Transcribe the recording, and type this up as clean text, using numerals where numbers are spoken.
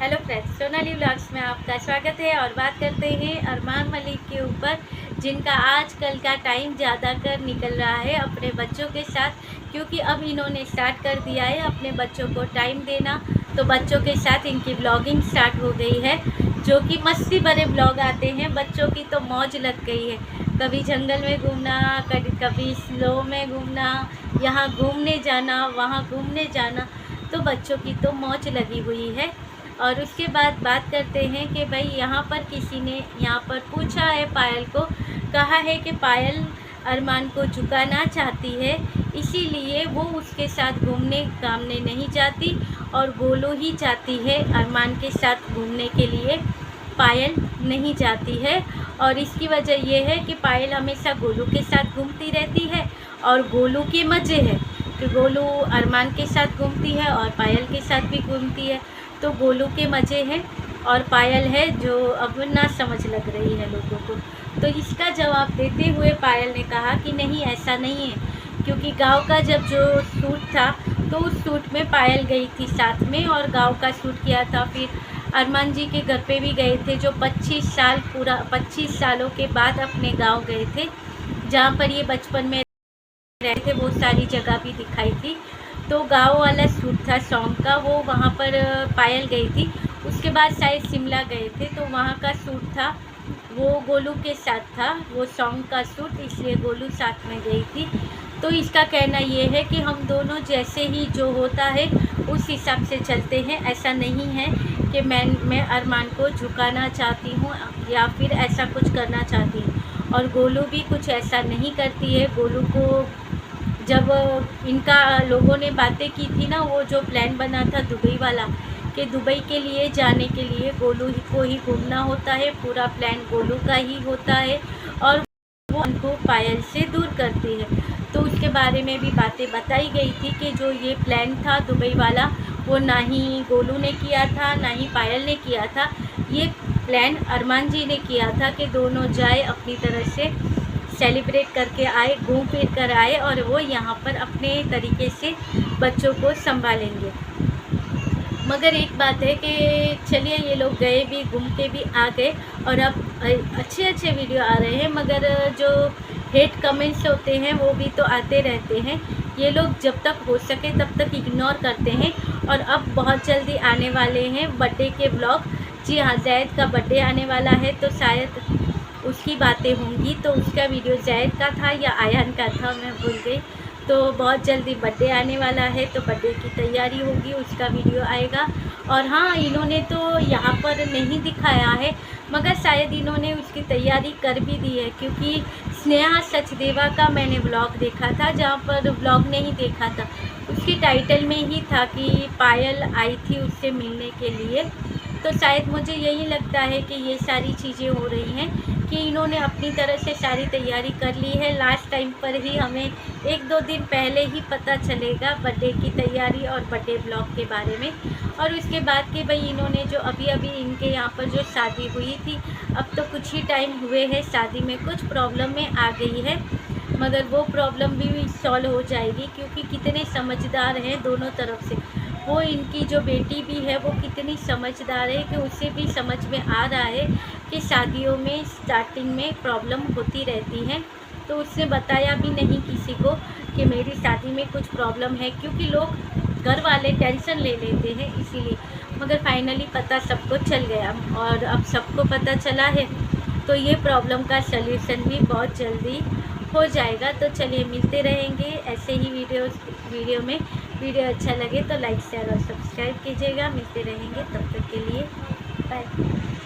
Hello friends, Sonali vlogs में आपका स्वागत है। और बात करते हैं अरमान मलिक के ऊपर, जिनका आजकल का टाइम ज़्यादातर निकल रहा है अपने बच्चों के साथ, क्योंकि अब इन्होंने स्टार्ट कर दिया है अपने बच्चों को टाइम देना। तो बच्चों के साथ इनकी ब्लॉगिंग स्टार्ट हो गई है, जो कि मस्ती भरे ब्लॉग आते हैं। बच्चों की तो मौज लग गई है, कभी जंगल में घूमना, कभी स्लो में घूमना, यहाँ घूमने जाना, वहाँ घूमने जाना। तो बच्चों की तो मौज लगी हुई है। और उसके बाद बात करते हैं कि भाई यहाँ पर किसी ने यहाँ पर पूछा है पायल को, कहा है कि पायल अरमान को झुकाना चाहती है, इसीलिए वो उसके साथ घूमने घामने नहीं जाती और गोलू ही जाती है अरमान के साथ घूमने के लिए, पायल नहीं जाती है। और इसकी वजह यह है कि पायल हमेशा गोलू के साथ घूमती रहती है और गोलू के मज़े है कि गोलू अरमान के साथ घूमती है और पायल के साथ भी घूमती है। तो गोलू के मज़े हैं और पायल है जो अब ना समझ लग रही है लोगों को। तो इसका जवाब देते हुए पायल ने कहा कि नहीं, ऐसा नहीं है, क्योंकि गांव का जब जो सूट था तो उस सूट में पायल गई थी साथ में और गांव का सूट किया था। फिर अरमान जी के घर पे भी गए थे, जो 25 सालों के बाद अपने गाँव गए थे, जहाँ पर ये बचपन में रहे थे। वो सारी जगह भी दिखाई थी। तो गांव वाला सूट था सॉन्ग का, वो वहाँ पर पायल गई थी। उसके बाद शायद शिमला गए थे, तो वहाँ का सूट था वो गोलू के साथ था, वो सॉन्ग का सूट, इसलिए गोलू साथ में गई थी। तो इसका कहना ये है कि हम दोनों जैसे ही जो होता है उस हिसाब से चलते हैं। ऐसा नहीं है कि मैं अरमान को झुकाना चाहती हूँ या फिर ऐसा कुछ करना चाहती हूँ। और गोलू भी कुछ ऐसा नहीं करती है। गोलू को जब इनका लोगों ने बातें की थी ना, वो जो प्लान बना था दुबई वाला, कि दुबई के लिए जाने के लिए गोलू ही को ही घूमना होता है, पूरा प्लान गोलू का ही होता है और वो उनको पायल से दूर करती है। तो उसके बारे में भी बातें बताई गई थी कि जो ये प्लान था दुबई वाला, वो ना ही गोलू ने किया था ना ही पायल ने किया था। ये प्लान अरमान जी ने किया था कि दोनों जाए, अपनी तरह से सेलिब्रेट करके आए, घूम फिर कर आए और वो यहाँ पर अपने तरीके से बच्चों को संभालेंगे। मगर एक बात है कि चलिए ये लोग गए भी, घूम के भी आ गए और अब अच्छे अच्छे वीडियो आ रहे हैं, मगर जो हेट कमेंट्स होते हैं वो भी तो आते रहते हैं। ये लोग जब तक हो सके तब तक इग्नोर करते हैं। और अब बहुत जल्दी आने वाले हैं बर्थडे के व्लॉग। जी हाँ, जैद का बर्थडे आने वाला है, तो शायद उसकी बातें होंगी। तो उसका वीडियो जैद का था या आयन का था, मैं भूल गई। तो बहुत जल्दी बर्थडे आने वाला है, तो बर्थडे की तैयारी होगी, उसका वीडियो आएगा। और हाँ, इन्होंने तो यहाँ पर नहीं दिखाया है, मगर शायद इन्होंने उसकी तैयारी कर भी दी है, क्योंकि स्नेहा सचदेवा का मैंने व्लॉग देखा था, जहाँ पर व्लॉग नहीं देखा था, उसकी टाइटल में ही था कि पायल आई थी उससे मिलने के लिए। तो शायद मुझे यही लगता है कि ये सारी चीज़ें हो रही हैं कि इन्होंने अपनी तरह से सारी तैयारी कर ली है। लास्ट टाइम पर ही हमें 1-2 दिन पहले ही पता चलेगा बर्थडे की तैयारी और बर्थडे ब्लॉग के बारे में। और उसके बाद कि भाई इन्होंने जो अभी अभी इनके यहाँ पर जो शादी हुई थी, अब तो कुछ ही टाइम हुए हैं शादी में, कुछ प्रॉब्लम में आ गई है, मगर वो प्रॉब्लम भी सॉल्व हो जाएगी, क्योंकि कितने समझदार हैं दोनों तरफ से। वो इनकी जो बेटी भी है वो कितनी समझदार है कि उसे भी समझ में आ रहा है कि शादियों में स्टार्टिंग में प्रॉब्लम होती रहती हैं। तो उसने बताया भी नहीं किसी को कि मेरी शादी में कुछ प्रॉब्लम है, क्योंकि लोग घर वाले टेंशन ले लेते हैं इसीलिए। मगर फाइनली पता सबको चल गया और अब सबको पता चला है, तो ये प्रॉब्लम का सल्यूशन भी बहुत जल्दी हो जाएगा। तो चलिए मिलते रहेंगे ऐसे ही वीडियो में। वीडियो अच्छा लगे तो लाइक शेयर और सब्सक्राइब कीजिएगा। मिलते रहेंगे, तब तक के लिए बाय।